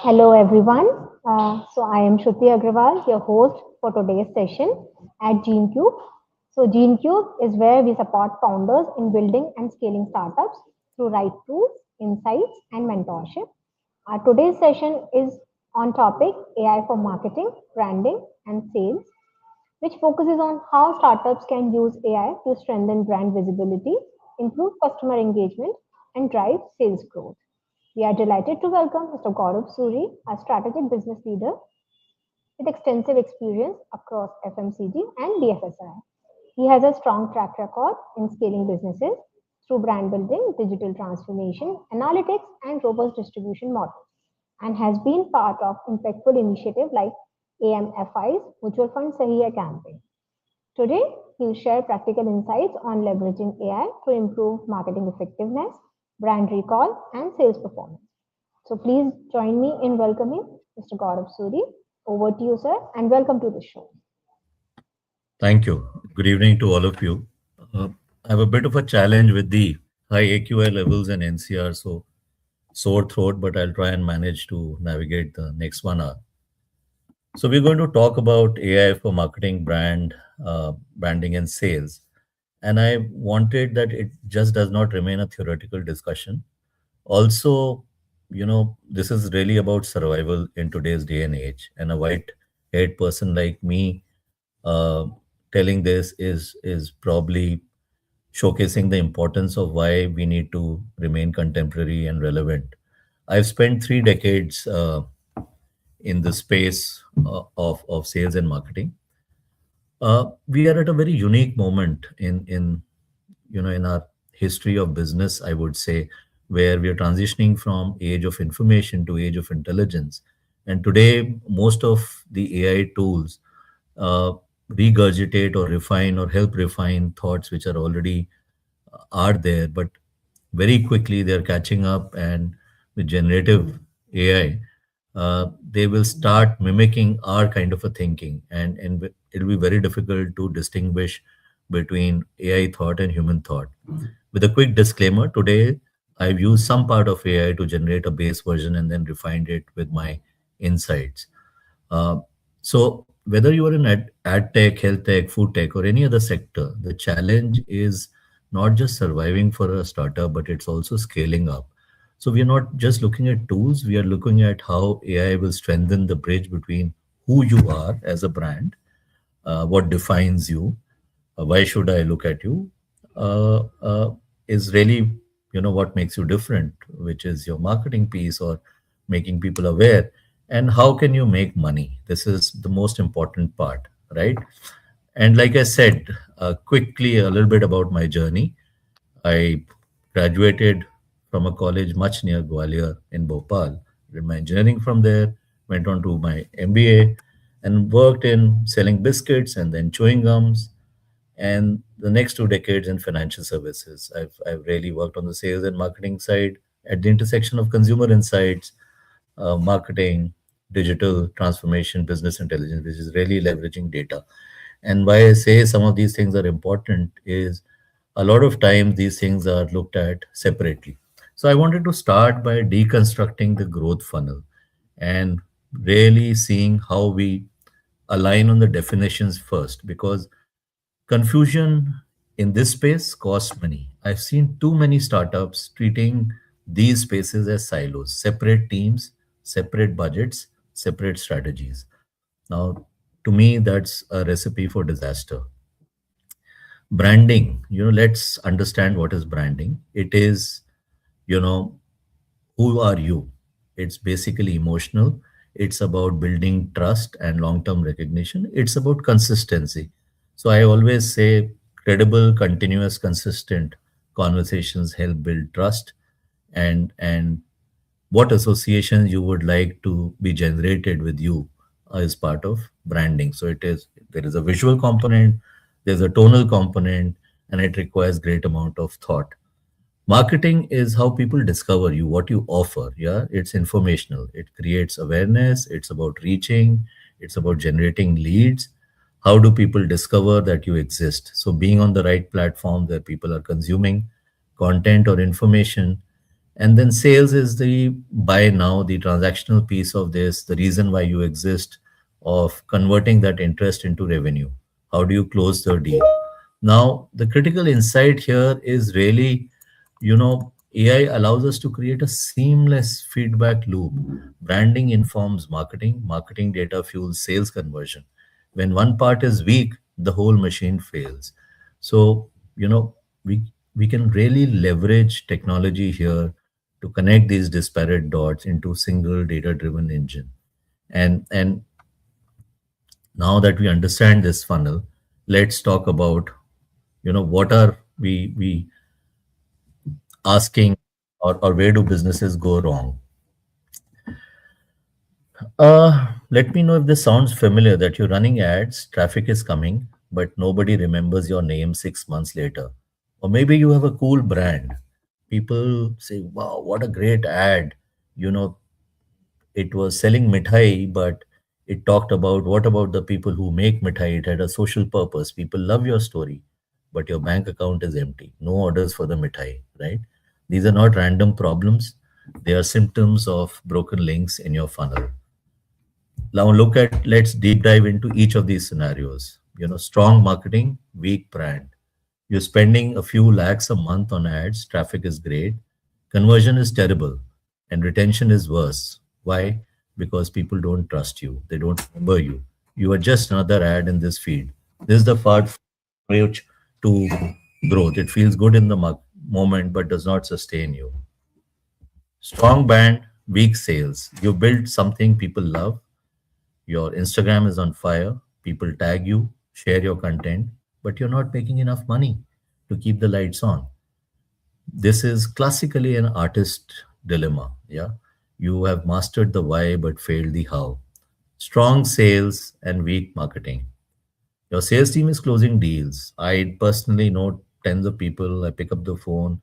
Hello, everyone. I am Shruti Agrawal, your host for today's session at GeneCube. GeneCube is where we support founders in building and scaling startups through right tools, insights, and mentorship. Today's session is on topic AI for marketing, branding, and sales, which focuses on how startups can use AI to strengthen brand visibility, improve customer engagement, and drive sales growth. We are delighted to welcome Mr. Gaurav Suri, a strategic business leader with extensive experience across FMCG and BFSI. He has a strong track record in scaling businesses through brand building, digital transformation, analytics, and robust distribution models, and has been part of impactful initiatives like AMFI's Mutual Fund Sahi Hai campaign. Today, he'll share practical insights on leveraging AI to improve marketing effectiveness, brand recall, and sales performance. So please join me in welcoming Mr. Gaurav Suri. Over to you, sir, and welcome to the show. Thank you. Good evening to all of you. I have a bit of a challenge with the high AQI levels and NCR, so sore throat, but I'll try and manage to navigate the next 1 hour. So we're going to talk about AI for marketing, branding, and sales. And I wanted that it just does not remain a theoretical discussion. Also, this is really about survival in today's day and age. And a white-haired person like me uh, telling this is probably showcasing the importance of why we need to remain contemporary and relevant. I've spent 3 decades in the space of sales and marketing. We are at a very unique moment in our history of business, I would say, where we are transitioning from age of information to age of intelligence. And today, most of the AI tools uh, regurgitate or refine or help refine thoughts which are there, but very quickly they're catching up, and with generative AI, they will start mimicking our kind of a thinking, and it'll be very difficult to distinguish between AI thought and human thought. With a quick disclaimer, today I've used some part of AI to generate a base version and then refined it with my insights. Uh, so whether you are in ad tech, health tech, food tech, or any other sector, the challenge is not just surviving for a startup, but it's also scaling up. So we are not just looking at tools, we are looking at how AI will strengthen the bridge between who you are as a brand, what defines you, why should I look at you, is really, what makes you different, which is your marketing piece or making people aware, and how can you make money. This is the most important part, right? And like I said, quickly a little bit about my journey. I graduated from a college much near Gwalior in Bhopal, did my engineering from there, went on to my MBA, and worked in selling biscuits and then chewing gums, and the next 2 decades in financial services. I've really worked on the sales and marketing side at the intersection of consumer insights, marketing, digital transformation, business intelligence, which is really leveraging data. And why I say some of these things are important is a lot of times these things are looked at separately. So I wanted to start by deconstructing the growth funnel and really seeing how we align on the definitions first, because confusion in this space costs money. I've seen too many startups treating these spaces as silos, separate teams, separate budgets, separate strategies. Now, to me, that's a recipe for disaster. Branding, let's understand what is branding. It is, you know, who are you? It's basically emotional. It's about building trust and long term recognition. It's about consistency. So I always say credible, continuous, consistent conversations help build trust, and what associations you would like to be generated with you is part of branding. So there is a visual component, there's a tonal component, and it requires great amount of thought. Marketing is how people discover you, what you offer. Yeah, it's informational. It creates awareness. It's about reaching. It's about generating leads. How do people discover that you exist? So being on the right platform where people are consuming content or information, And then sales is the buy now, the transactional piece of this, the reason why you exist, of converting that interest into revenue. How do you close the deal? Now, the critical insight here is really, AI allows us to create a seamless feedback loop. Branding informs marketing, marketing data fuels sales conversion. When one part is weak, the whole machine fails. So, you know, we we can really leverage technology here to connect these disparate dots into single data-driven engine. And now that we understand this funnel, let's talk about, what are we asking, or where do businesses go wrong. Let me know if this sounds familiar, that you're running ads, traffic is coming, but nobody remembers your name 6 months later. Or maybe you have a cool brand. People say, wow, what a great ad. You know, it was selling mithai, but it talked about what about the people who make mithai? It had a social purpose. People love your story, but your bank account is empty. No orders for the mithai, right? These are not random problems. They are symptoms of broken links in your funnel. Now let's deep dive into each of these scenarios. Strong marketing, weak brand. You're spending a few lakhs a month on ads, traffic is great, conversion is terrible, and retention is worse. Why? Because people don't trust you, they don't remember you. You are just another ad in this feed. This is the part approach to growth. It feels good in the moment but does not sustain you. Strong brand, weak sales. You build something people love, your Instagram is on fire, people tag you, share your content, but you're not making enough money to keep the lights on. This is classically an artist dilemma. Yeah. You have mastered the why but failed the how. Strong sales and weak marketing. Your sales team is closing deals. I personally know tens of people. I pick up the phone,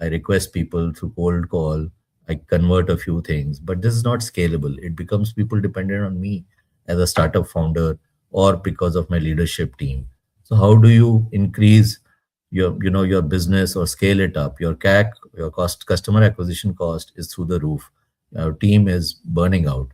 I request people through cold call, I convert a few things, but this is not scalable. It becomes people dependent on me as a startup founder or because of my leadership team. So how do you increase your business or scale it up? Your CAC, your cost customer acquisition cost is through the roof. Your team is burning out.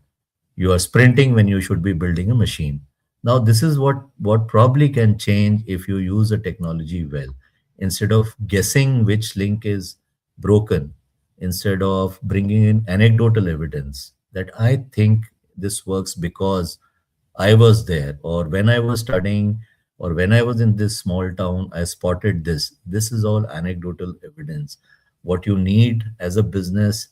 You are sprinting when you should be building a machine. Now this is what probably can change if you use the technology well. Instead of guessing which link is broken, instead of bringing in anecdotal evidence that I think this works because I was there, or when I was studying, or when I was in this small town, I spotted this. This is all anecdotal evidence. What you need as a business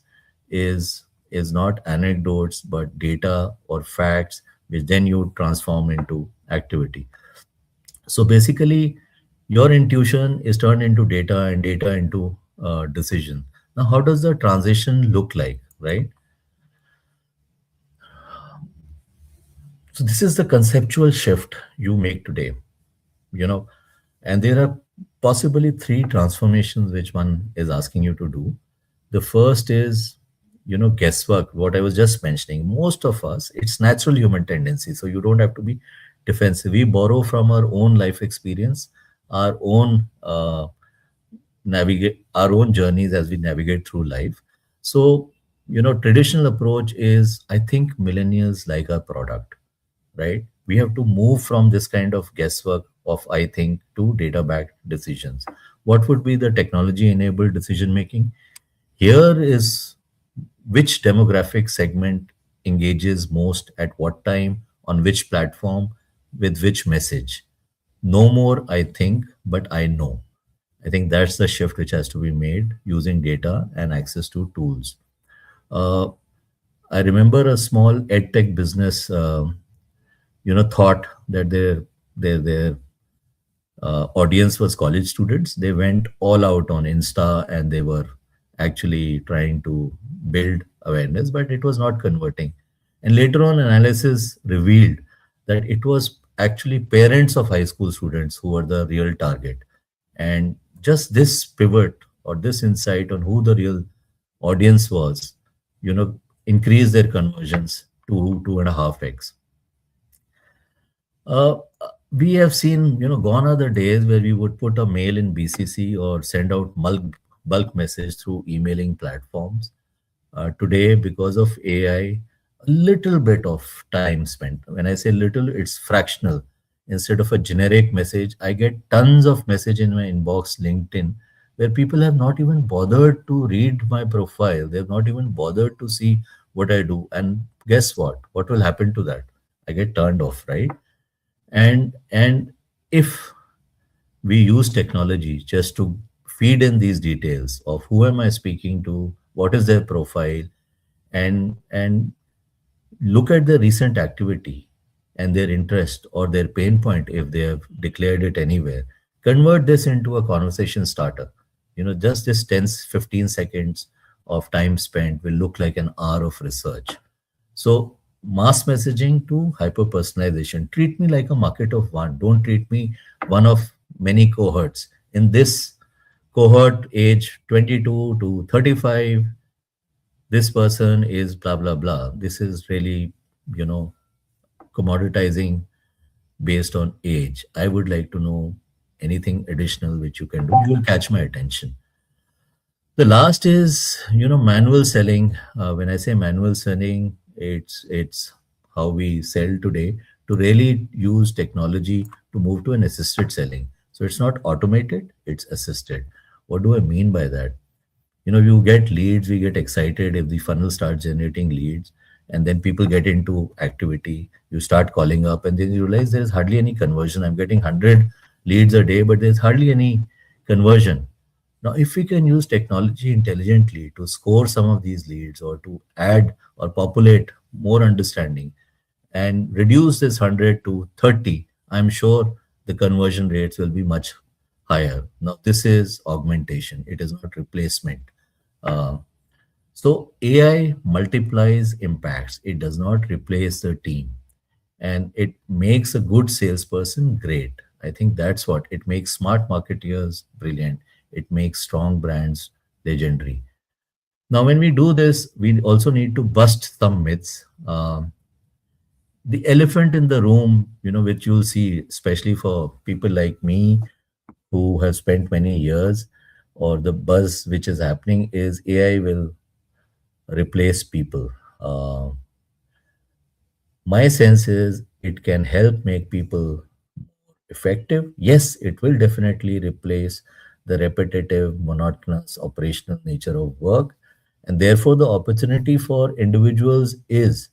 is not anecdotes, but data or facts, which then you transform into activity. So basically, your intuition is turned into data, and data into decision. Now, how does the transition look like, right? So this is the conceptual shift you make today. you know and there are possibly three transformations which one is asking you to do. The first is, guesswork, what I was just mentioning. Most of us, it's natural human tendency, so you don't have to be defensive. We borrow from our own life experience, our own navigate our own journeys as we navigate through life. So, traditional approach is, I think millennials like our product, right? We have to move from this kind of guesswork of I think to data backed decisions. What would be the technology enabled decision making? Here is which demographic segment engages most at what time, on which platform, with which message. No more I think, but I know. I think that's the shift which has to be made using data and access to tools. Uh, I remember a small edtech business, thought that their audience was college students. They went all out on Insta and they were actually trying to build awareness, but it was not converting. And later on, analysis revealed that it was actually parents of high school students who were the real target. And just this pivot or this insight on who the real audience was, increased their conversions to 2.5x. uh, we have seen, gone are the days where we would put a mail in BCC or send out bulk message through emailing platforms. Today, because of AI, a little bit of time spent. When I say little, it's fractional. Instead of a generic message, I get tons of message in my inbox, LinkedIn, where people have not even bothered to read my profile. They've not even bothered to see what I do. And guess what? What will happen to that? I get turned off, right? And if we use technology just to feed in these details of who am I speaking to, what is their profile, and look at the recent activity and their interest or their pain point if they have declared it anywhere, convert this into a conversation starter. Just this 10 15 seconds of time spent will look like an hour of research. So, mass messaging to hyper personalization. Treat me like a market of one. Don't treat me one of many cohorts. In this cohort, age 22 to 35, this person is blah, blah, blah. This is really, you know, commoditizing based on age. I would like to know anything additional which you can do. You will catch my attention. The last is, manual selling. When I say manual selling, it's how we sell today to really use technology to move to an assisted selling. So it's not automated, it's assisted. What do I mean by that? You get leads, we get excited if the funnel starts generating leads, and then people get into activity. You start calling up, and then you realize there is hardly any conversion. I'm getting 100 leads a day, but there's hardly any conversion. Now, if we can use technology intelligently to score some of these leads or to add or populate more understanding and reduce this 100 to 30, I'm sure the conversion rates will be much higher. Now, this is augmentation, it is not replacement. Uh, so, AI multiplies impacts, it does not replace the team, and it makes a good salesperson great. I think that's what it makes smart marketeers brilliant. It makes strong brands legendary. Now, when we do this, we also need to bust some myths. The elephant in the room, which you'll see, especially for people like me who have spent many years, or the buzz which is happening is AI will replace people. My sense is it can help make people effective. Yes, it will definitely replace the repetitive, monotonous operational nature of work. And therefore, the opportunity for individuals is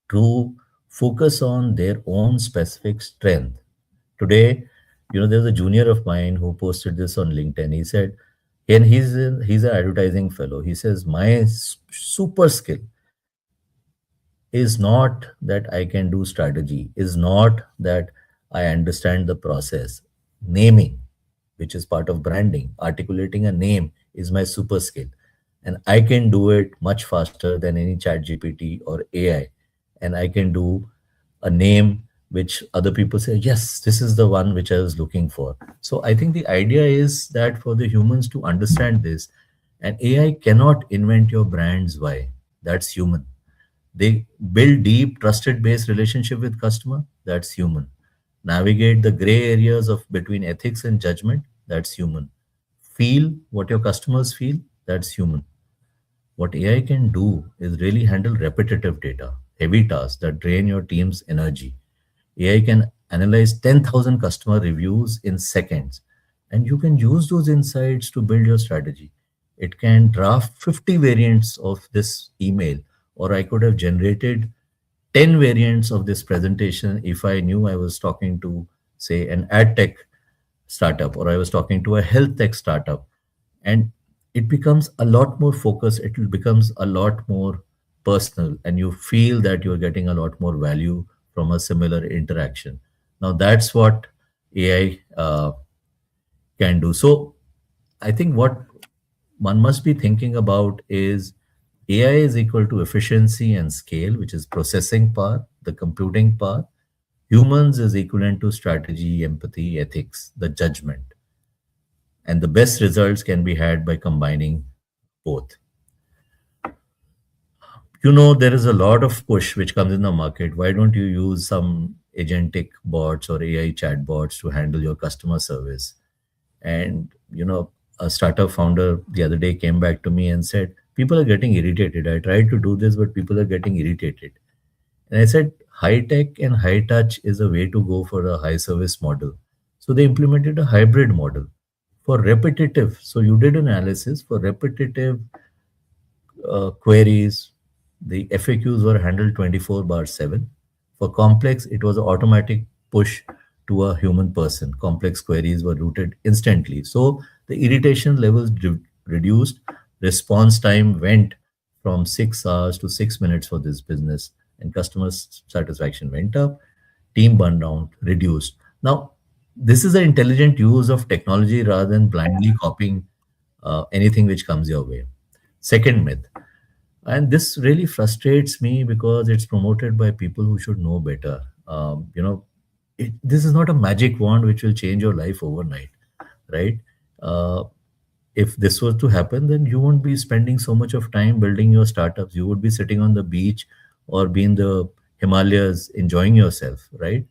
to focus on their own specific strength. Today, there's a junior of mine who posted this on LinkedIn. He said, and he's an advertising fellow. He says, my super skill is not that I can do strategy, is not that I understand the process. Naming, which is part of branding, articulating a name is my super skill. And I can do it much faster than any chat GPT or AI. And I can do a name which other people say, yes, this is the one which I was looking for. So I think the idea is that for the humans to understand this, and AI cannot invent your brand's why. That's human. They build deep, trusted based relationship with customer. That's human. Navigate the gray areas of between ethics and judgment. That's human. Feel what your customers feel. That's human. What AI can do is really handle repetitive data, heavy tasks that drain your team's energy. AI can analyze 10,000 customer reviews in seconds, and you can use those insights to build your strategy. It can draft 50 variants of this email, or I could have generated 10 variants of this presentation if I knew I was talking to, say, an ad tech startup or I was talking to a health tech startup. And it becomes a lot more focused, it becomes a lot more personal, and you feel that you're getting a lot more value from a similar interaction. Now, that's what AI can do. So, I think what one must be thinking about is AI is equal to efficiency and scale, which is processing power, the computing power. Humans is equivalent to strategy, empathy, ethics, the judgment. And the best results can be had by combining both. There is a lot of push which comes in the market. Why don't you use some agentic bots or AI chat bots to handle your customer service? And a startup founder the other day came back to me and said, people are getting irritated. I tried to do this, but people are getting irritated. And I said, high tech and high touch is a way to go for a high service model. So they implemented a hybrid model for repetitive. So you did analysis for repetitive queries. The FAQs were handled 24 bar 7. For complex, it was an automatic push to a human person. Complex queries were routed instantly. So the irritation levels reduced. Response time went from 6 hours to 6 minutes for this business, and customer satisfaction went up. Team burnout reduced. Now, this is an intelligent use of technology rather than blindly copying anything which comes your way. Second myth, and this really frustrates me because it's promoted by people who should know better. This is not a magic wand which will change your life overnight, right? uh, if this was to happen, then you won't be spending so much of time building your startups. You would be sitting on the beach or be in the Himalayas enjoying yourself, right?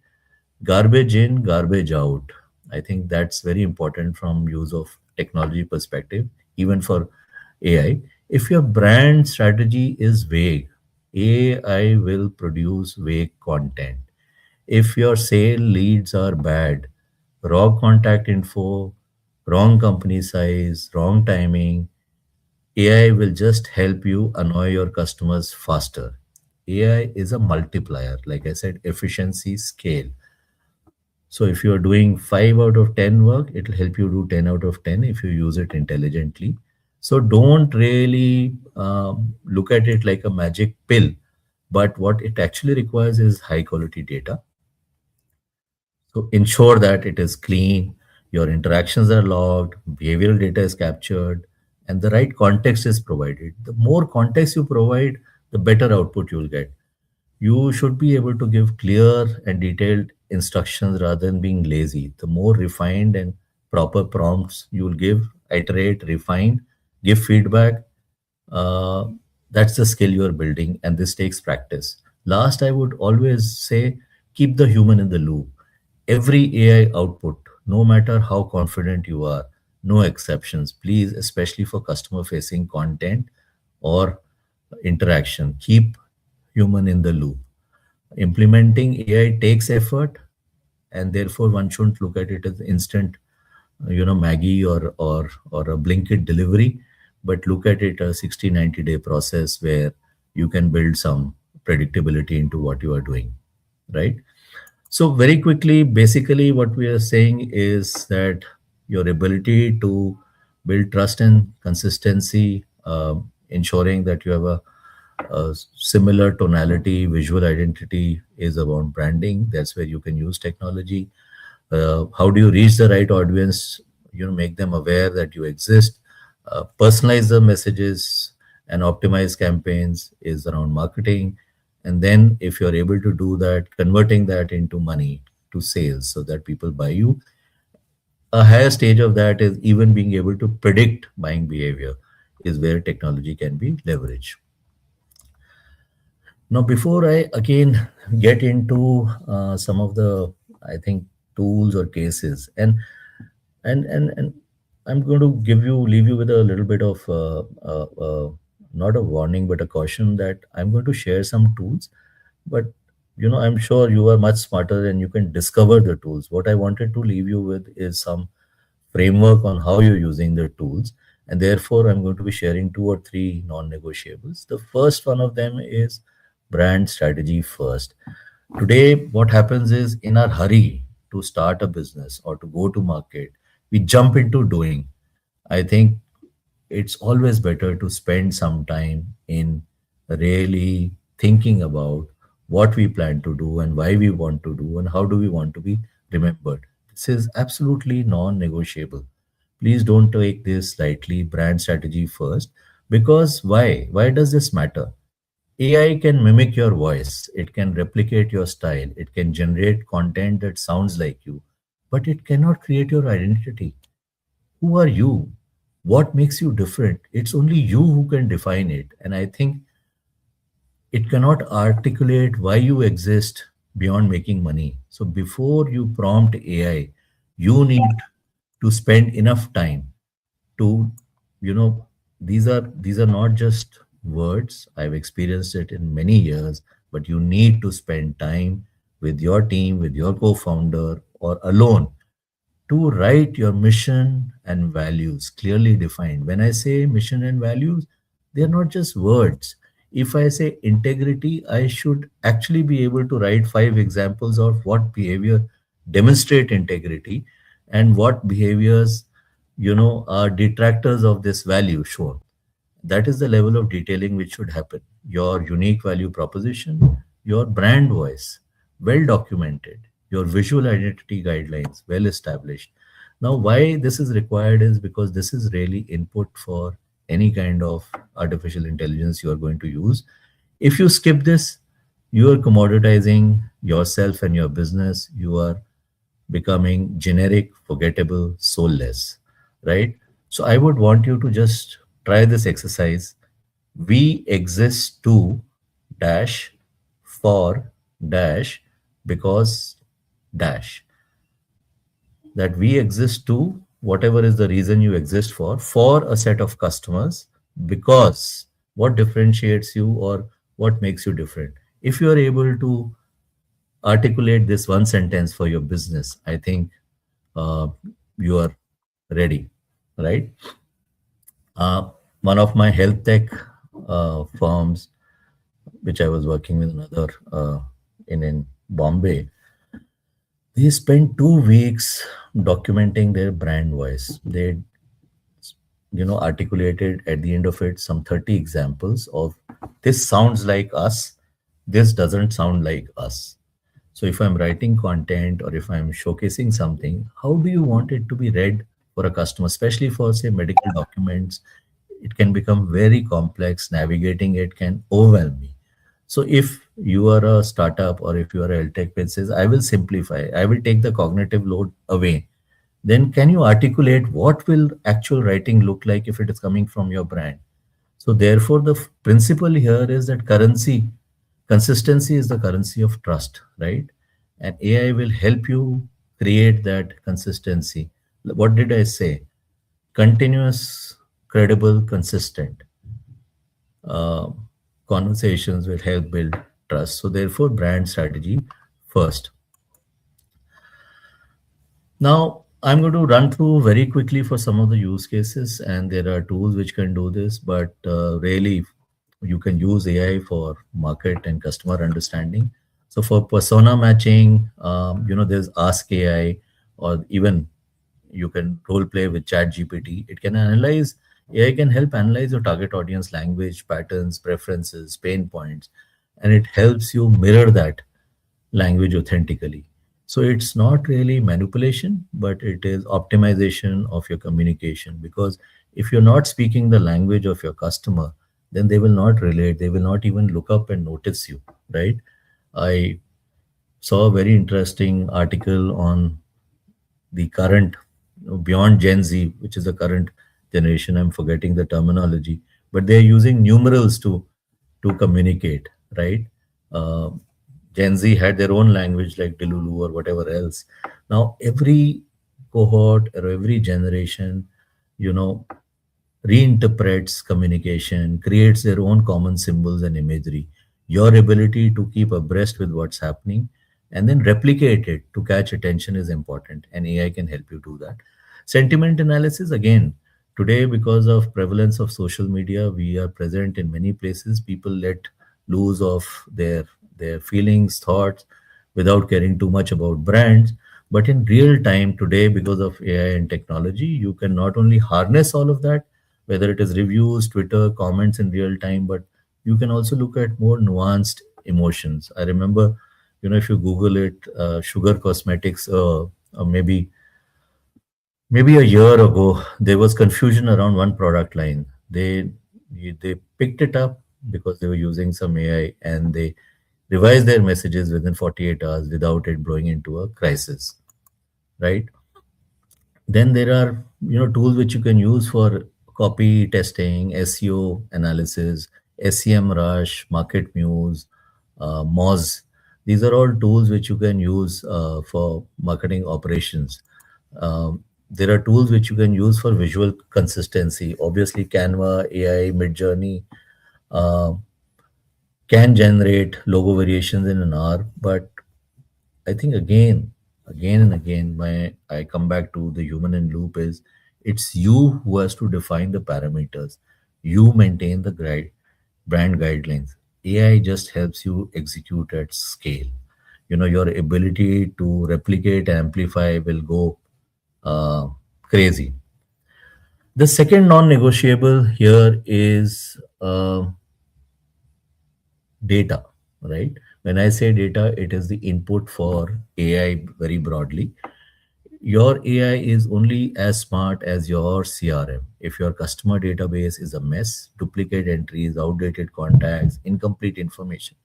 Garbage in, garbage out. I think that's very important from use of technology perspective, even for AI. If your brand strategy is vague, AI will produce vague content. If your sale leads are bad, raw contact info, wrong company size, wrong timing, AI will just help you annoy your customers faster. AI is a multiplier, like I said, efficiency, scale. So if you are doing 5 out of 10 work, it will help you do 10 out of 10 if you use it intelligently. So don't really look at it like a magic pill, but what it actually requires is high quality data. So ensure that it is clean, your interactions are logged, behavioral data is captured, and the right context is provided. The more context you provide, the better output you will get. You should be able to give clear and detailed instructions rather than being lazy. The more refined and proper prompts you will give, iterate, refine, give feedback, uh, that's the skill you are building, and this takes practice. Last, I would always say keep the human in the loop. Every AI output, no matter how confident you are, no exceptions, please, especially for customer facing content or interaction, keep human in the loop. Implementing AI takes effort, and therefore one shouldn't look at it as instant, Maggie or a Blinkit delivery, but look at it a 60-90 day process where you can build some predictability into what you are doing, right? So very quickly, basically what we are saying is that your ability to build trust and consistency, ensuring that you have a similar tonality, visual identity is about branding. That's where you can use technology. How do you reach the right audience? Make them aware that you exist. Personalize the messages and optimize campaigns is around marketing. And then, if you're able to do that, converting that into money to sales so that people buy you. A higher stage of that is even being able to predict buying behavior, is where technology can be leveraged. Now, before I again get into some of the, I think, tools or cases, and I'm going to leave you with a little bit of not a warning but a caution that I'm going to share some tools, but I'm sure you are much smarter and you can discover the tools. What I wanted to leave you with is some framework on how you're using the tools, and therefore I'm going to be sharing two or three non-negotiables. The first one of them is brand strategy first. Today what happens is, in our hurry to start a business or to go to market, we jump into doing. I think it's always better to spend some time in really thinking about what we plan to do and why we want to do and how do we want to be remembered. This is absolutely non-negotiable. Please don't take this lightly. Brand strategy first. Because why does this matter? AI can mimic your voice, it can replicate your style, it can generate content that sounds like you, but it cannot create your identity. Who are you? What makes you different? It's only you who can define it. And I think it cannot articulate why you exist beyond making money. So before you prompt AI, you need to spend enough time. to, you know, these are not just words. I've experienced it in many years, but you need to spend time with your team, with your co-founder, or alone to write your mission and values clearly defined. When I say mission and values, they are not just words. If I say integrity, I should actually be able to write five examples of what behavior demonstrate integrity and what behaviors, are detractors of this value shown. That is the level of detailing which should happen. Your unique value proposition, your brand voice, well documented, your visual identity guidelines, well established. Now, why this is required is because this is really input for any kind of artificial intelligence you are going to use. If you skip this, you are commoditizing yourself and your business. You are becoming generic, forgettable, soulless, right? So I would want you to just try this exercise. We exist to dash for dash because dash. That we exist to whatever is the reason you exist for a set of customers, because what differentiates you or what makes you different. If you are able to articulate this one sentence for your business, I think uh, you are ready, right? One of my health tech firms, which I was working with another in Bombay, they spent 2 weeks documenting their brand voice. They, articulated at the end of it some 30 examples of this sounds like us, this doesn't sound like us. So if I'm writing content or if I'm showcasing something, how do you want it to be read for a customer, especially for say medical documents? It can become very complex. Navigating it can overwhelm me. So if you are a startup or if you are a health tech which says, I will simplify, I will take the cognitive load away, then can you articulate what will actual writing look like if it is coming from your brand? So therefore, the principle here is that consistency is the currency of trust, right? And AI will help you create that consistency. What did I say? Continuous, credible, consistent uh, conversations will help build trust. So therefore, brand strategy first. Now, I'm going to run through very quickly for some of the use cases, and there are tools which can do this, but really, you can use AI for market and customer understanding. So, for persona matching, there's Ask AI, or even you can role play with Chat GPT. It can analyze, AI can help analyze your target audience language, patterns, preferences, pain points, and it helps you mirror that language authentically. So it's not really manipulation, but it is optimization of your communication. Because if you're not speaking the language of your customer, then they will not relate. They will not even look up and notice you, right? I saw a very interesting article on the current, beyond Gen Z, which is the current generation. I'm forgetting the terminology, but they're using numerals to communicate, right? Uh, Gen Z had their own language like Delulu or whatever else. Now every cohort or every generation, you know, reinterprets communication, creates their own common symbols and imagery. Your ability to keep abreast with what's happening and then replicate it to catch attention is important, and AI can help you do that. Sentiment analysis, again, today because of prevalence of social media, we are present in many places. People let loose of their feelings, thoughts, without caring too much about brands. But in real time today, because of AI and technology, you can not only harness all of that, whether it is reviews, Twitter, comments in real time, but you can also look at more nuanced emotions. I remember, if you Google it, sugar cosmetics, maybe a year ago, there was confusion around one product line. They picked it up because they were using some AI, and they revised their messages within 48 hours without it blowing into a crisis, right? Then there are tools which you can use for copy testing, SEO analysis, SEM Rush, Market Muse, Moz. These are all tools which you can use for marketing operations. There are tools which you can use for visual consistency. Obviously, Canva, AI, Midjourney uh, can generate logo variations in an hour, but I think again and again, my I come back to the human in loop is it's you who has to define the parameters. You maintain the brand guidelines. AI just helps you execute at scale. Your ability to replicate, amplify will go uh, crazy. The second non-negotiable here is data, right? When I say data, it is the input for AI very broadly. Your AI is only as smart as your CRM. If your customer database is a mess, duplicate entries, outdated contacts, incomplete information,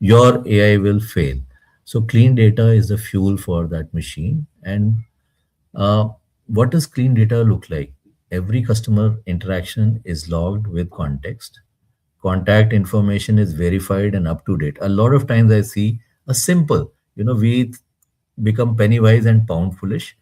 your AI will fail. So, clean data is the fuel for that machine. And uh, what does clean data look like? Every customer interaction is logged with context. Contact information is verified and up to date. A lot of times I see a simple, we become penny wise and pound foolish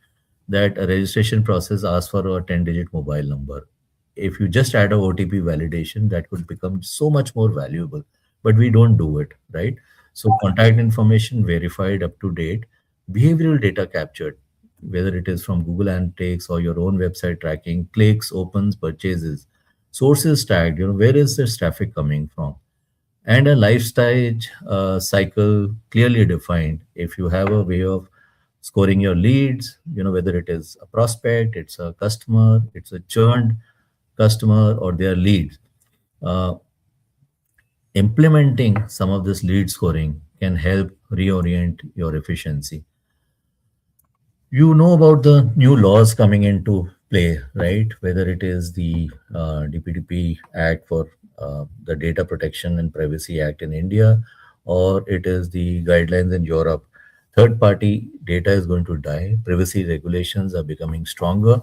that a registration process asks for a 10-digit mobile number. If you just add a OTP validation, that could become so much more valuable, but we don't do it, right? So contact information verified up to date, behavioral data captured, whether it is from Google Analytics or your own website tracking, clicks, opens, purchases, sources tagged, where is this traffic coming from? And a lifestyle cycle clearly defined. If you have a way of scoring your leads, whether it is a prospect, it's a customer, it's a churned customer, or their leads, uh, implementing some of this lead scoring can help reorient your efficiency. You know about the new laws coming into play, right? Whether it is the DPDP Act for the Data Protection and Privacy Act in India, or it is the guidelines in Europe. Third party data is going to die. Privacy regulations are becoming stronger.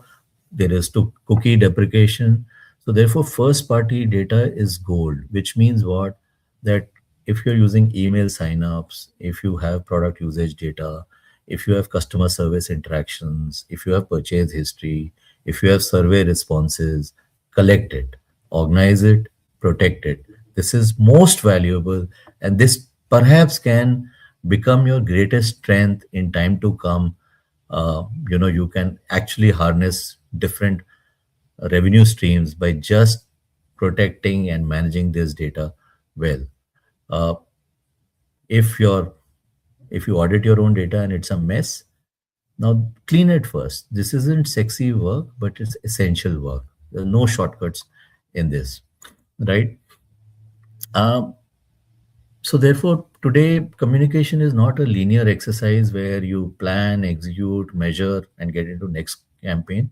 There is to cookie deprecation. So therefore, first party data is gold, which means what? That if you're using email signups, if you have product usage data, if you have customer service interactions, if you have purchase history, if you have survey responses, collect it, organize it, protect it. This is most valuable, and this perhaps can become your greatest strength in time to come. You can actually harness different revenue streams by just protecting and managing this data well. Uh, if you're if you audit your own data and it's a mess, now clean it first. This isn't sexy work, but it's essential work. There are no shortcuts in this, right? Um, so therefore, today communication is not a linear exercise where you plan, execute, measure, and get into next campaign,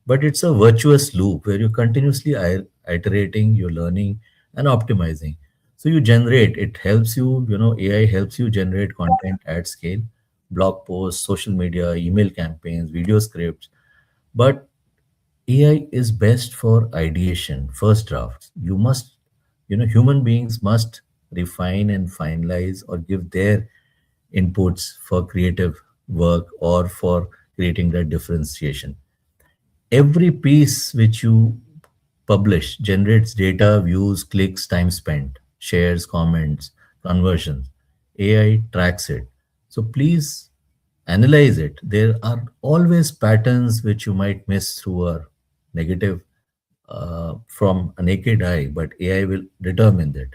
but it's a virtuous loop where you're continuously iterating, you're learning and optimizing. So you generate, it helps you, AI helps you generate content at scale, blog posts, social media, email campaigns, video scripts. But AI is best for ideation, first drafts. Human beings must refine and finalize or give their inputs for creative work or for creating that differentiation. Every piece which you publish generates data, views, clicks, time spent, shares, comments, conversions. AI tracks it. So please analyze it. There are always patterns which you might miss through a negative from a naked eye, but AI will determine that.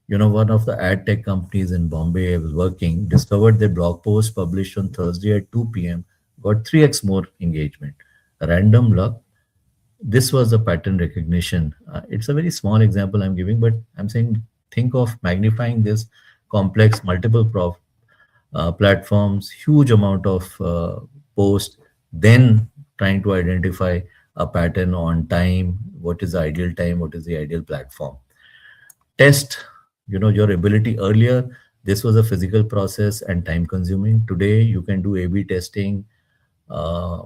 One of the ad tech companies in Bombay I was working discovered their blog post published on Thursday at 2 p.m. got 3x more engagement. Random luck. This was a pattern recognition. It's a very small example I'm giving, but I'm saying think of magnifying this complex multiple platforms, huge amount of post, then trying to identify a pattern on time, what is the ideal time, what is the ideal platform. Test, your ability earlier. This was a physical process and time consuming. Today, you can do A/B testing, uh,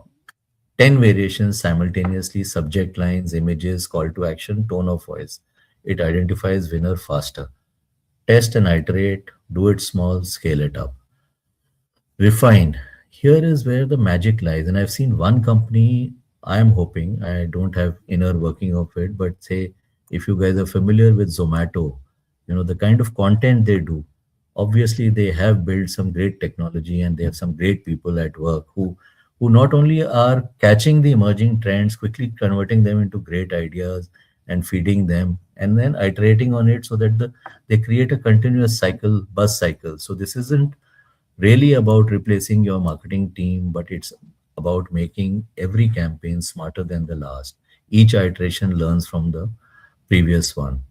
10 variations simultaneously, subject lines, images, call to action, tone of voice. It identifies winner faster. Test and iterate, do it small, scale it up. Refine. Here is where the magic lies. And I've seen one company, I am hoping, I don't have inner working of it, but say if you guys are familiar with Zomato, the kind of content they do, obviously they have built some great technology and they have some great people at work who not only are catching the emerging trends, quickly converting them into great ideas and feeding them and then iterating on it so that they create a continuous cycle, buzz cycle. So this isn't really about replacing your marketing team, but it's about making every campaign smarter than the last. Each iteration learns from the previous one.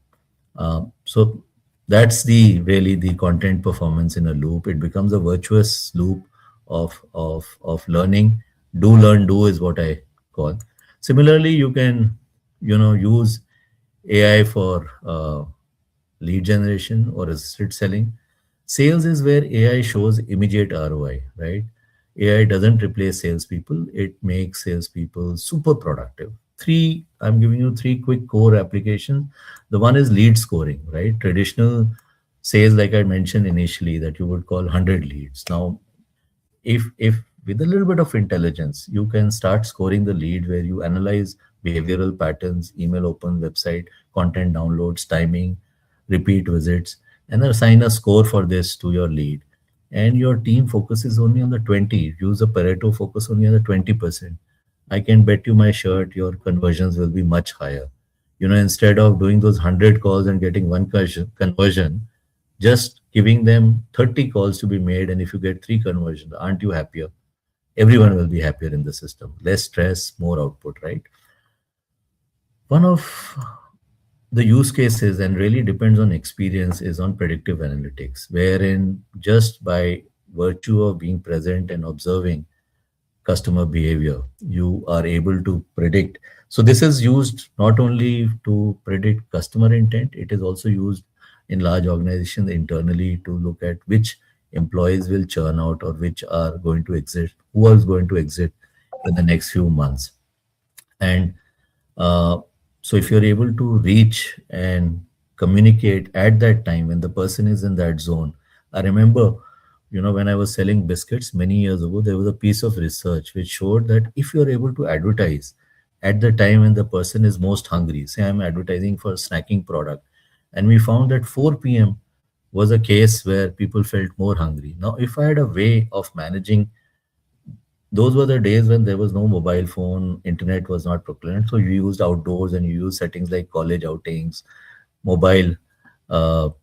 So that's the really the content performance in a loop. It becomes a virtuous loop of learning. Do learn do is what I call. Similarly, you can use AI for lead generation or assisted selling. Sales is where AI shows immediate ROI, right? AI doesn't replace salespeople, it makes salespeople super productive. I'm giving you three quick core applications. The one is lead scoring, right? Traditional sales, like I mentioned initially, that you would call 100 leads. Now, if with a little bit of intelligence you can start scoring the lead where you analyze behavioral patterns, email open, website content downloads, timing, repeat visits, and assign a score for this to your lead, and your team focuses only on the 20, use a Pareto, focus only on the 20%, I can bet you my shirt your conversions will be much higher. Instead of doing those 100 calls and getting one conversion, just giving them 30 calls to be made, and if you get three conversions, aren't you happier? Everyone will be happier in the system. Less stress, more output, right? One of the use cases, and really depends on experience, is on predictive analytics, wherein just by virtue of being present and observing customer behavior, you are able to predict. So this is used not only to predict customer intent, it is also used in large organizations internally to look at which employees will churn out or which are going to exit, who is going to exit in the next few months. And uh, so if you're able to reach and communicate at that time when the person is in that zone. I remember, when I was selling biscuits many years ago, there was a piece of research which showed that if you're able to advertise at the time when the person is most hungry, say I'm advertising for a snacking product, and we found that 4 p.m. was a case where people felt more hungry. Now, if I had a way of managing, those were the days when there was no mobile phone, internet was not prevalent, so you used outdoors and you used settings like college outings, mobile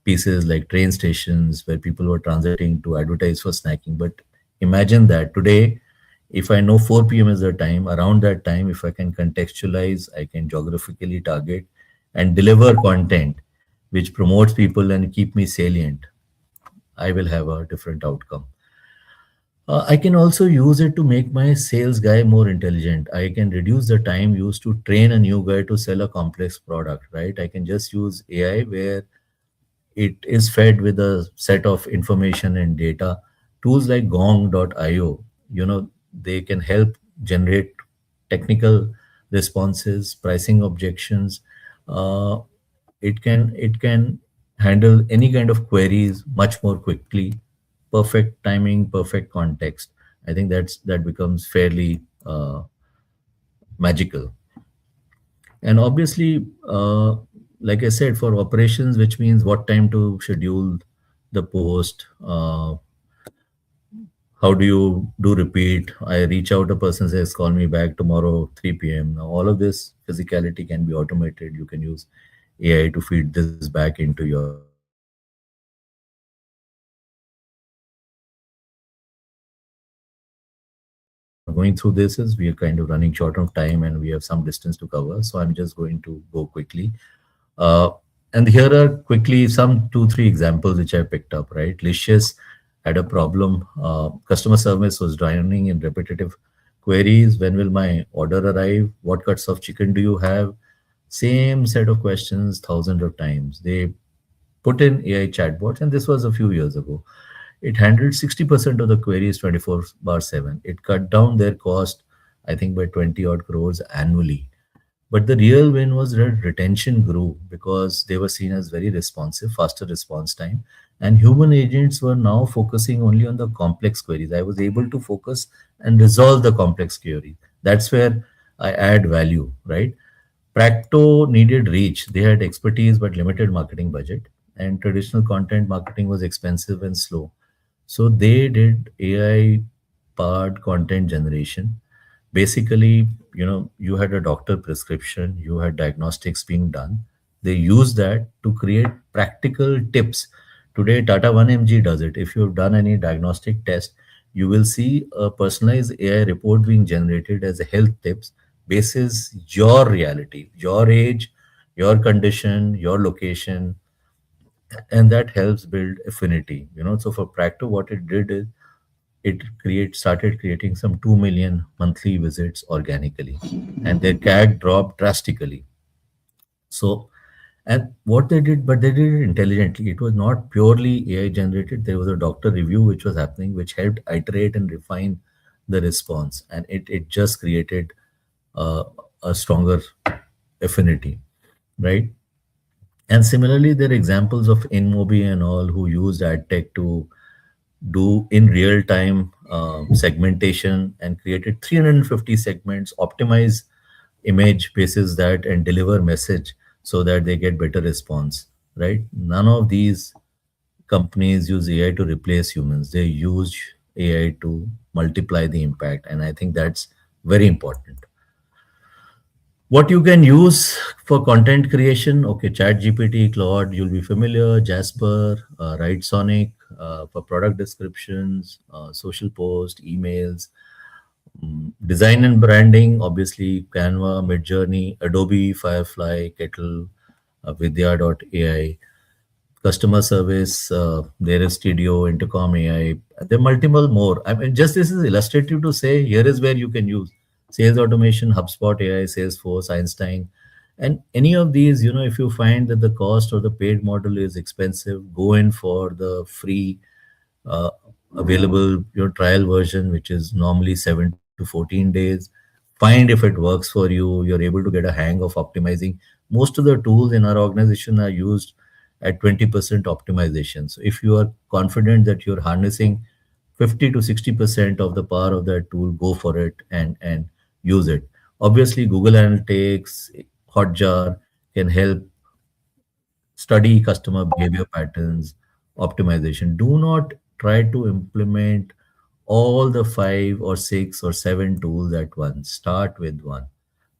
pieces like train stations where people were transiting to advertise for snacking. But imagine that today, if I know 4 p.m. is the time, around that time, if I can contextualize, I can geographically target and deliver content which promotes people and keep me salient, I will have a different outcome. I can also use it to make my sales guy more intelligent. I can reduce the time used to train a new guy to sell a complex product, right? I can just use AI where it is fed with a set of information and data. Tools like gong.io, they can help generate technical responses, pricing objections. Uh, it can handle any kind of queries much more quickly. Perfect timing, perfect context. I think that becomes fairly magical. And obviously, like I said, for operations, which means what time to schedule the post, how do you do repeat? I reach out, a person says, call me back tomorrow, 3 p.m. Now, all of this physicality can be automated. You can use AI to feed this back into your system. Going through this is we are kind of running short of time and we have some distance to cover. So I'm just going to go quickly. Uh, and here are quickly some two, three examples which I picked up, right? Licious had a problem. Customer service was drowning in repetitive queries. When will my order arrive? What cuts of chicken do you have? Same set of questions thousands of times. They put in AI chatbots, and this was a few years ago. It handled 60% of the queries 24 bar 7. It cut down their cost, I think, by 20 odd crores annually. But the real win was that retention grew because they were seen as very responsive, faster response time. And human agents were now focusing only on the complex queries. I was able to focus and resolve the complex query. That's where I add value, right? Practo needed reach. They had expertise but limited marketing budget, and traditional content marketing was expensive and slow. So they did AI powered content generation. Basically, you had a doctor prescription, you had diagnostics being done. They use that to create practical tips. Today, Tata 1mg does it. If you've done any diagnostic test, you will see a personalized AI report being generated as a health tips basis your reality, your age, your condition, your location, and that helps build affinity. So for Practo, what it did is it started creating some 2 million monthly visits organically, and their CAC dropped drastically. So, and what they did, but they did it intelligently. It was not purely AI generated. There was a doctor review which was happening, which helped iterate and refine the response, and it just created uh, a stronger affinity, right? And similarly, there are examples of InMobi and all who used ad tech to do in real time segmentation and created 350 segments, optimize image basis that, and deliver message so that they get better response, right? None of these companies use AI to replace humans. They use AI to multiply the impact. And I think that's very important. What you can use for content creation? Okay, Chat GPT, Claude, you'll be familiar. Jasper, Write Sonic for product descriptions, social post, emails, design and branding. Obviously, Canva, Midjourney, Adobe, Firefly, Kettle, Vidya.ai. Customer service, there is Studio, Intercom AI. There are multiple more. I mean, just this is illustrative to say here is where you can use sales automation, HubSpot AI, Salesforce, Einstein, and any of these. If you find that the cost or the paid model is expensive, go in for the free uh, available your trial version, which is normally 7 to 14 days. Find if it works for you. You're able to get a hang of optimizing. Most of the tools in our organization are used at 20% optimization. So if you are confident that you're harnessing 50 to 60% of the power of that tool, go for it and use it. Obviously, Google Analytics, Hotjar can help study customer behavior patterns, optimization. Do not try to implement all the five or six or seven tools at once. Start with one,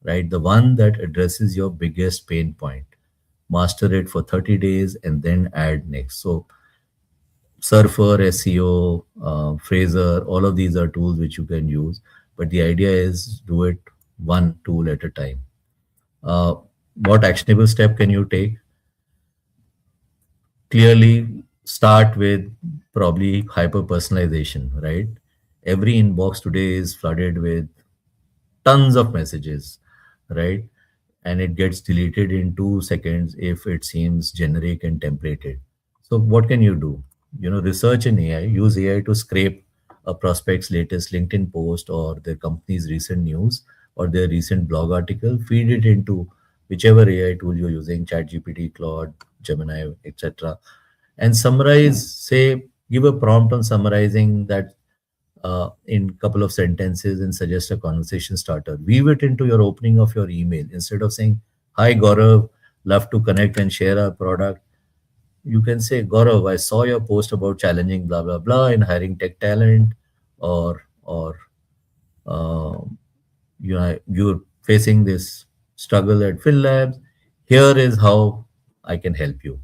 right? The one that addresses your biggest pain point. Master it for 30 days and then add next. So, Surfer, SEO, Fraser, all of these are tools which you can use. But the idea is do it one tool at a time. Uh, what actionable step can you take? Clearly start with probably hyper personalization, right? Every inbox today is flooded with tons of messages, right? And it gets deleted in 2 seconds if it seems generic and templated. So what can you do? Research in AI, use AI to scrape a prospect's latest LinkedIn post or their company's recent news or their recent blog article, feed it into whichever AI tool you're using, ChatGPT, Claude, Gemini, etc. And summarize, say, give a prompt on summarizing that in couple of sentences and suggest a conversation starter. Weave it into your opening of your email. Instead of saying, "Hi Gaurav, love to connect and share our product," you can say, "Gaurav, I saw your post about challenging blah blah blah in hiring tech talent, or uh, you're facing this struggle at Phil Labs. Here is how I can help you."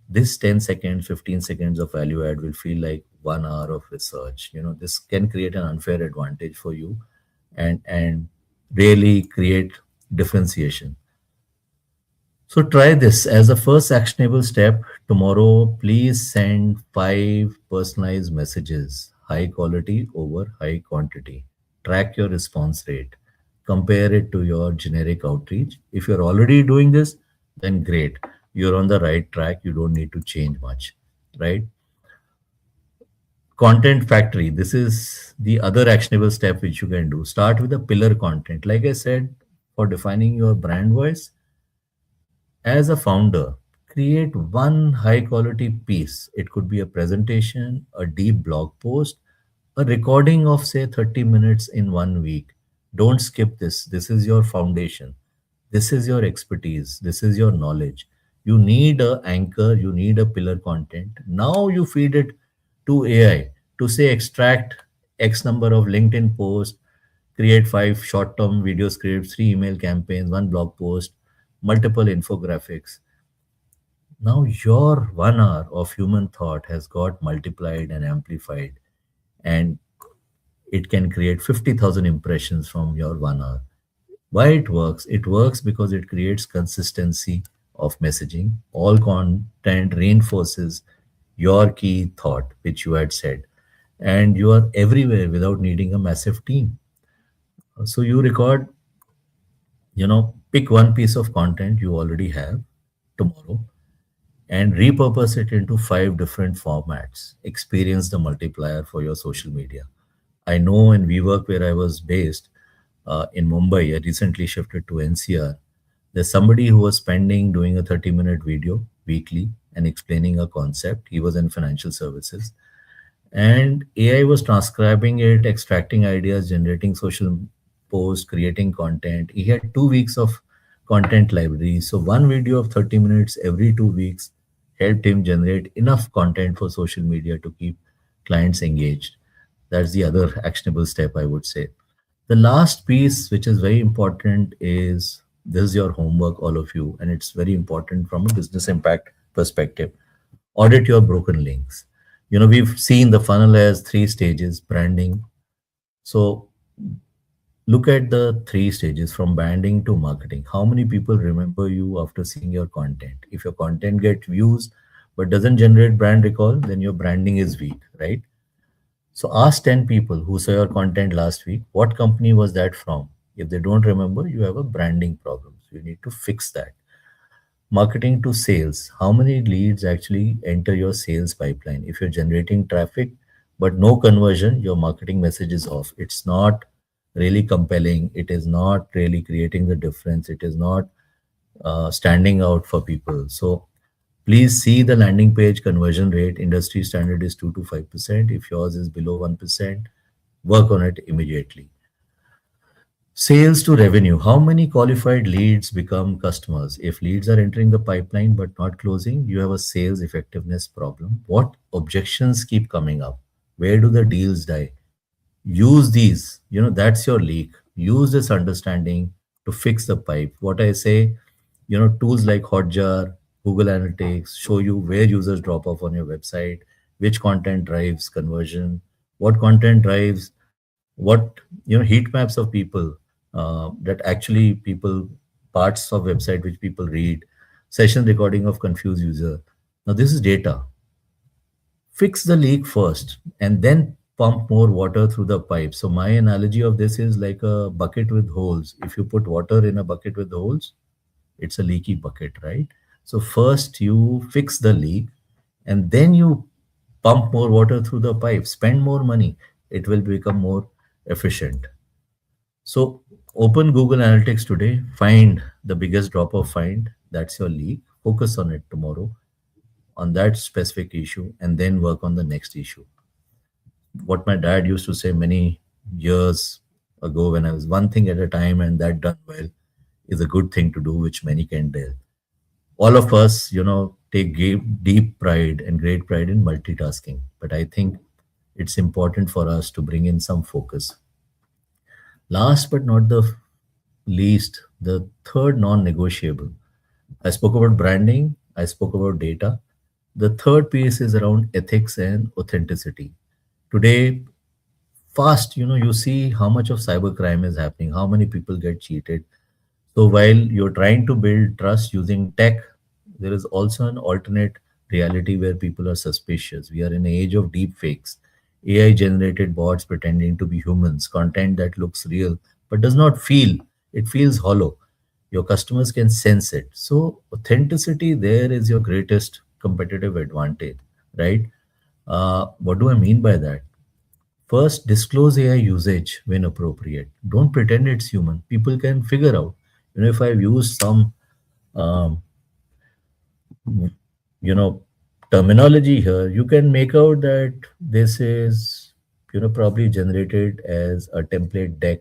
This 10 seconds, 15 seconds of value add will feel like 1 hour of research. This can create an unfair advantage for you and really create differentiation. So try this as a first actionable step. Tomorrow, please send 5 personalized messages, high quality over high quantity. Track your response rate. Compare it to your generic outreach. If you're already doing this, then great. You're on the right track. You don't need to change much, right? Content factory. This is the other actionable step which you can do. Start with a pillar content. Like I said, for defining your brand voice, as a founder, Create one high quality piece. It could be a presentation, a deep blog post, a recording of, say, 30 minutes in 1 week. Don't skip this. This is your foundation. This is your expertise. This is your knowledge. You need a anchor, you need a pillar content. Now you feed it to AI to say extract X number of LinkedIn posts, create 5 short-term video scripts, 3 email campaigns, 1 blog post, multiple infographics. Now your 1 hour of human thought has got multiplied and amplified, and it can create 50,000 impressions from your 1 hour. Why it works? It works because it creates consistency of messaging. All content reinforces your key thought, which you had said, and you are everywhere without needing a massive team. So you record, pick one piece of content you already have tomorrow and repurpose it into 5 different formats. Experience the multiplier for your social media. I know in WeWork, where I was based in Mumbai, I recently shifted to NCR. There's somebody who was spending doing a 30-minute video weekly and explaining a concept. He was in financial services, and AI was transcribing it, extracting ideas, generating social posts, creating content. He had 2 weeks of content library. So one video of 30 minutes every 2 weeks helped him generate enough content for social media to keep clients engaged. That's the other actionable step, I would say. The last piece, which is very important, is this is your homework, all of you, and it's very important from a business impact perspective. Audit your broken links. We've seen the funnel as 3 stages: branding. So look at the 3 stages from branding to marketing. How many people remember you after seeing your content? If your content gets views but doesn't generate brand recall, then your branding is weak, right? So ask 10 people who saw your content last week, what company was that from? If they don't remember, you have a branding problem. So you need to fix that. Marketing to sales. How many leads actually enter your sales pipeline? If you're generating traffic but no conversion, your marketing message is off. It's not really compelling. It is not really creating the difference. It is not standing out for people. So please see the landing page conversion rate. Industry standard is 2 to 5%. If yours is below 1%, work on it immediately. Sales to revenue. How many qualified leads become customers? If leads are entering the pipeline but not closing, you have a sales effectiveness problem. What objections keep coming up? Where do the deals die? Use these. That's your leak. Use this understanding to fix the pipe. What I say, tools like Hotjar, Google Analytics show you where users drop off on your website, which content drives conversion, what content drives what, heat maps of people, that actually people, parts of website which people read, session recording of confused user. Now this is data. Fix the leak first and then pump more water through the pipe. So my analogy of this is like a bucket with holes. If you put water in a bucket with holes, it's a leaky bucket, right? So first you fix the leak and then you pump more water through the pipe, spend more money, it will become more efficient. So open Google Analytics today, find the biggest drop off, find that's your leak, focus on it tomorrow on that specific issue, and then work on the next issue. What my dad used to say many years ago, when I was one thing at a time, and that done well is a good thing to do, which many can do. All of us, take deep pride and great pride in multitasking, but I think it's important for us to bring in some focus. Last but not the least, the third non negotiable. I spoke about branding, I spoke about data. The third piece is around ethics and authenticity. Today, fast, you see how much of cybercrime is happening, how many people get cheated. So while you're trying to build trust using tech, there is also an alternate reality where people are suspicious. We are in an age of deep fakes, AI generated bots pretending to be humans, content that looks real but does not feel, it feels hollow. Your customers can sense it. So authenticity there is your greatest competitive advantage, right? What do I mean by that? First, disclose AI usage when appropriate. Don't pretend it's human. People can figure out. If I've used some um, you know, terminology here, you can make out that this is, probably generated as a template deck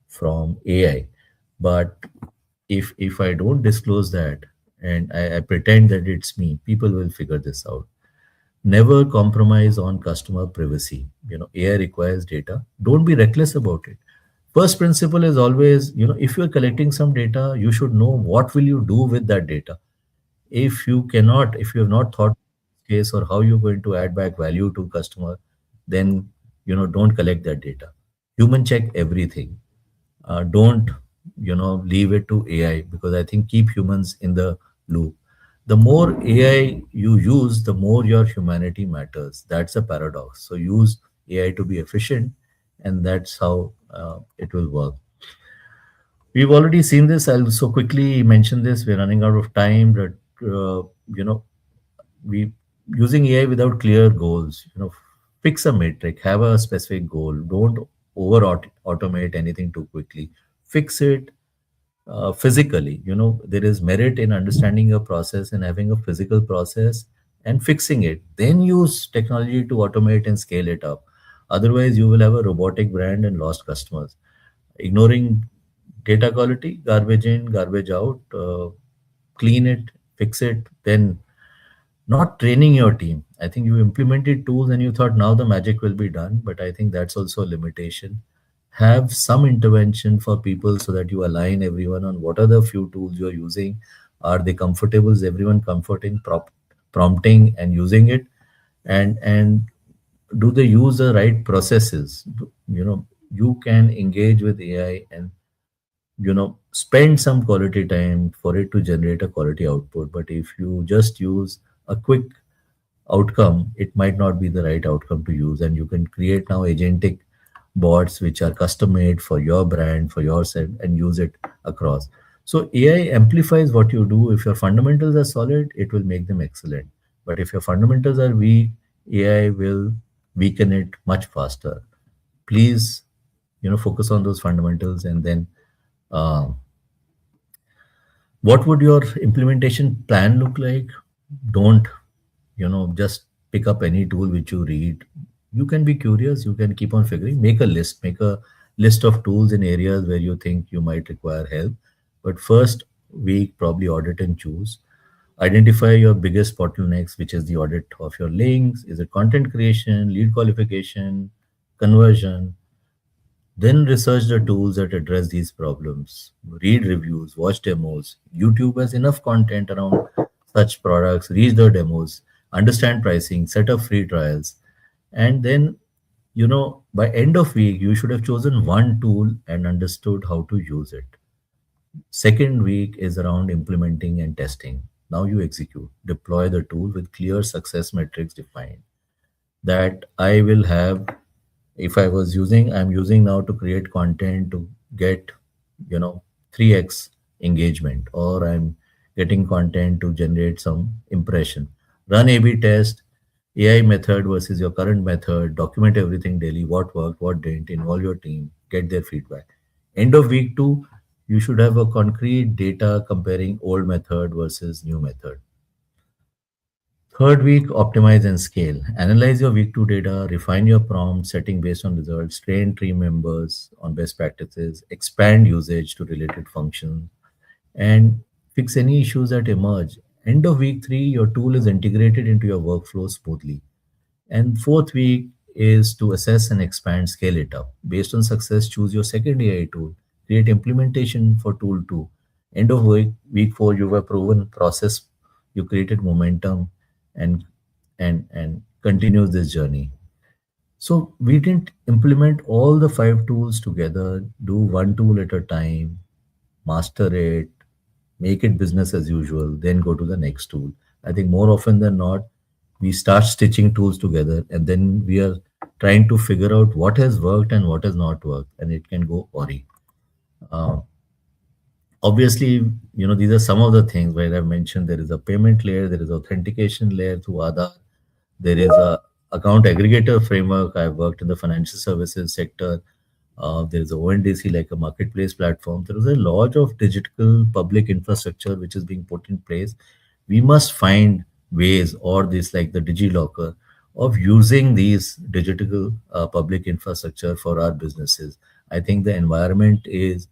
from AI. But if I don't disclose that and I pretend that it's me, people will figure this out. Never compromise on customer privacy. AI requires data. Don't be reckless about it. First principle is always, if you're collecting some data, you should know what will you do with that data. If you have not thought case or how you're going to add back value to customer, then don't collect that data. Human check everything. Don't leave it to AI, because I think keep humans in the loop. The more AI you use, the more your humanity matters. That's a paradox. So use AI to be efficient, and that's how it will work. We've already seen this. I'll so quickly mention this. We're running out of time, but you know, we using AI without clear goals. Fix a metric, have a specific goal. Don't over automate anything too quickly. Fix it physically. There is merit in understanding your process and having a physical process and fixing it. Then use technology to automate and scale it up. Otherwise, you will have a robotic brand and lost customers. Ignoring data quality, garbage in, garbage out, clean it, fix it, then not training your team. I think you implemented tools and you thought now the magic will be done, but I think that's also a limitation. Have some intervention for people so that you align everyone on what are the few tools you're using. Are they comfortable? Is everyone comforting prompting and using it? And do they use the right processes? You can engage with AI and spend some quality time for it to generate a quality output. But if you just use a quick outcome, it might not be the right outcome to use. And you can create now agentic bots which are custom made for your brand, for yourself, and use it across. So AI amplifies what you do. If your fundamentals are solid, it will make them excellent. But if your fundamentals are weak, AI will weaken it much faster. Please, focus on those fundamentals, and then uh, what would your implementation plan look like? Don't just pick up any tool which you read. You can be curious, you can keep on figuring, make a list of tools in areas where you think you might require help. But first week, probably audit and choose. Identify your biggest bottlenecks, which is the audit of your links. Is it content creation, lead qualification, conversion? Then research the tools that address these problems. Read reviews, watch demos. YouTube has enough content around such products. Read the demos, understand pricing, set up free trials. And then, by end of week, you should have chosen one tool and understood how to use it. Second week is around implementing and testing. Now you execute, deploy the tool with clear success metrics defined. That I will have, if I was using, I'm using now to create content to get, 3x engagement, or I'm getting content to generate some impression. Run A/B test, AI method versus your current method, document everything daily, what worked, what didn't, involve your team, get their feedback. End of week two, you should have a concrete data comparing old method versus new method. Third week, optimize and scale. Analyze your week two data, refine your prompt setting based on results, train team members on best practices, expand usage to related functions, and fix any issues that emerge. End of week three, your tool is integrated into your workflow smoothly. And fourth week is to assess and expand, scale it up. Based on success, choose your second AI tool, create implementation for tool two. End of week four, you have proven process, you created momentum, and and continue this journey. So we didn't implement all the five tools together, do one tool at a time, master it, make it business as usual, then go to the next tool. I think more often than not, we start stitching tools together and then we are trying to figure out what has worked and what has not worked, and it can go awry. Uh, Obviously, these are some of the things where I've mentioned there is a payment layer, there is authentication layer through Aadhaar, there is a account aggregator framework. I've worked in the financial services sector. There is a ONDC, like a marketplace platform. There is a lot of digital public infrastructure which is being put in place. We must find ways, or this like the DigiLocker, of using these digital public infrastructure for our businesses. I think the environment is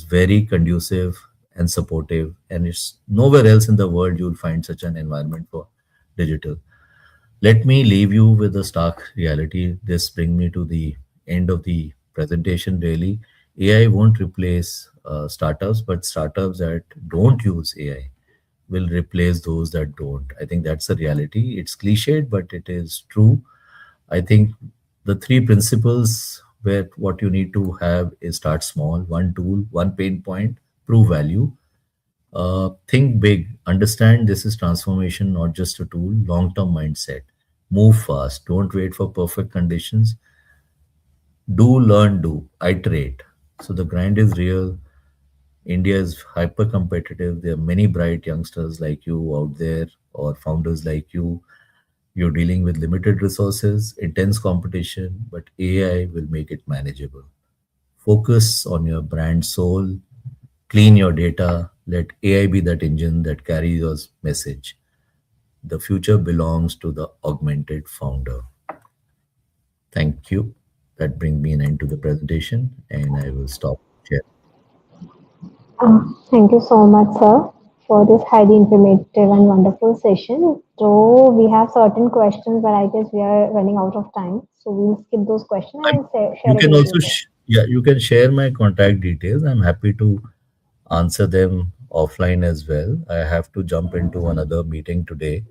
very conducive and supportive, and it's nowhere else in the world you'll find such an environment for digital. Let me leave you with a stark reality. This brings me to the end of the presentation. Really, AI won't replace startups, but startups that don't use AI will replace those that don't. I think that's the reality. It's cliched, but it is true. I think the three principles where what you need to have is start small, one tool, one pain point, prove value. Think big, understand this is transformation, not just a tool, long term mindset. Move fast, don't wait for perfect conditions. Do, learn, do, iterate. So the grind is real. India is hyper competitive. There are many bright youngsters like you out there, or founders like you. You're dealing with limited resources, intense competition, but AI will make it manageable. Focus on your brand soul, clean your data, let AI be that engine that carries your message. The future belongs to the augmented founder. Thank you. That brings me an end to the presentation, and I will stop here. Thank you so much, sir, for this highly informative and wonderful session. So we have certain questions, but I guess we are running out of time. So we'll skip those questions I'm, and you share it can with also, you there. yeah, you can share my contact details. I'm happy to answer them offline as well. I have to jump into another meeting today,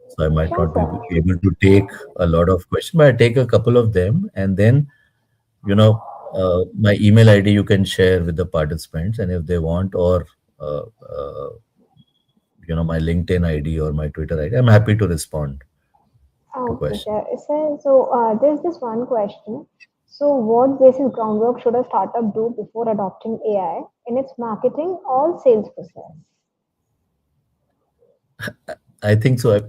so I might Sure, not be sir. able to take a lot of questions, but I take a couple of them, and then you know my email ID you can share with the participants, and if they want, or uh, uh, my LinkedIn ID or my Twitter ID, I'm happy to respond to Okay, questions. sir. So there's this one question. So what basic groundwork should a startup do before adopting AI in its marketing or sales process? I think so.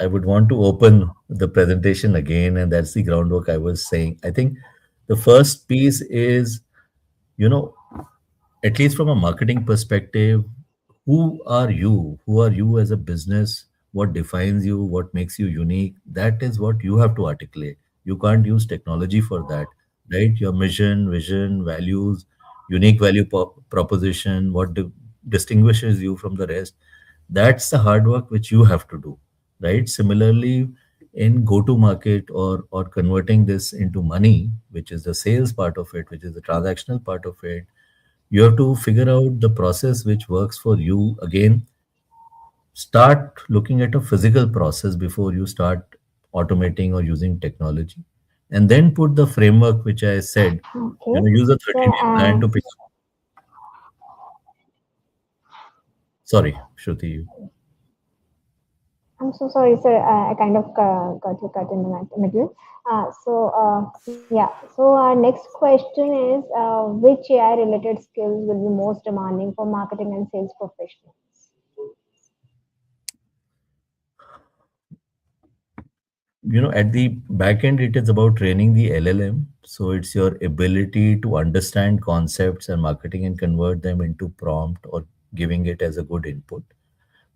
I would want to open the presentation again, and that's the groundwork I was saying. I think the first piece is, you know, at least from a marketing perspective, who are you as a business, what defines you, what makes you unique, that is what you have to articulate. You can't use technology for that, right? Your mission, vision, values, unique value proposition, what distinguishes you from the rest, that's the hard work which you have to do, right? Similarly, in go to market, or converting this into money, which is the sales part of it, which is the transactional part of it, you have to figure out the process which works for you. Again, start looking at a physical process before you start automating or using technology, and then put the framework which I said. Okay. Use a Sir, 30-day plan to pick. Sorry, Shruti, you. I'm so sorry, sir. I kind of got you cut in the middle. Yeah. So our next question is, which AI-related skills will be most demanding for marketing and sales professionals? At the back end, it is about training the LLM, so it's your ability to understand concepts and marketing and convert them into prompt, or giving it as a good input.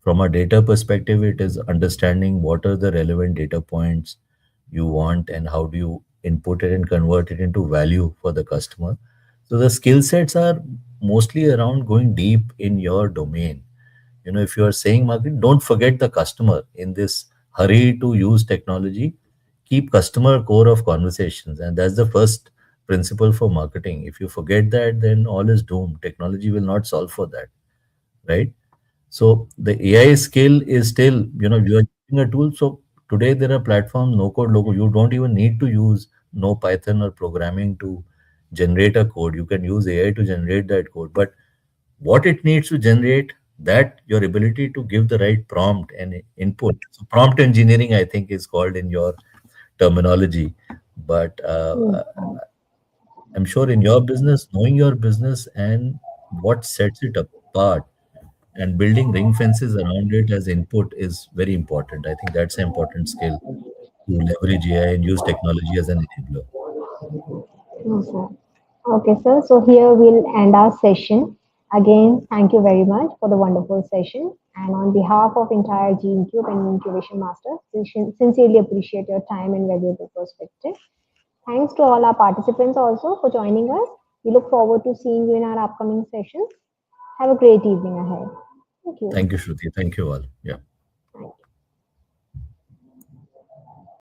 From a data perspective, it is understanding what are the relevant data points you want, and how do you input it and convert it into value for the customer. So the skill sets are mostly around going deep in your domain. If you are saying marketing, don't forget the customer in this hurry to use technology. Keep customer core of conversations, and that's the first principle for marketing. If you forget that, then all is doomed. Technology will not solve for that, right? So the AI skill is still, you are using a tool. So today there are platforms, no code logo. You don't even need to use no Python or programming to generate a code. You can use AI to generate that code. But what it needs to generate, that your ability to give the right prompt and input. So prompt engineering, I think, is called in your terminology. But Hmm. I'm sure in your business, knowing your business and what sets it apart, and building ring fences around it as input is very important. I think that's an important skill, to leverage AI and use technology as an enabler. No, sir. Okay, sir. So here we'll end our session. Again, thank you very much for the wonderful session. And on behalf of entire Gene Cube and Incubation Masters, we sincerely appreciate your time and valuable perspective. Thanks to all our participants also for joining us. We look forward to seeing you in our upcoming sessions. Have a great evening ahead. Thank you. Thank you, Shruti. Thank you all. Yeah.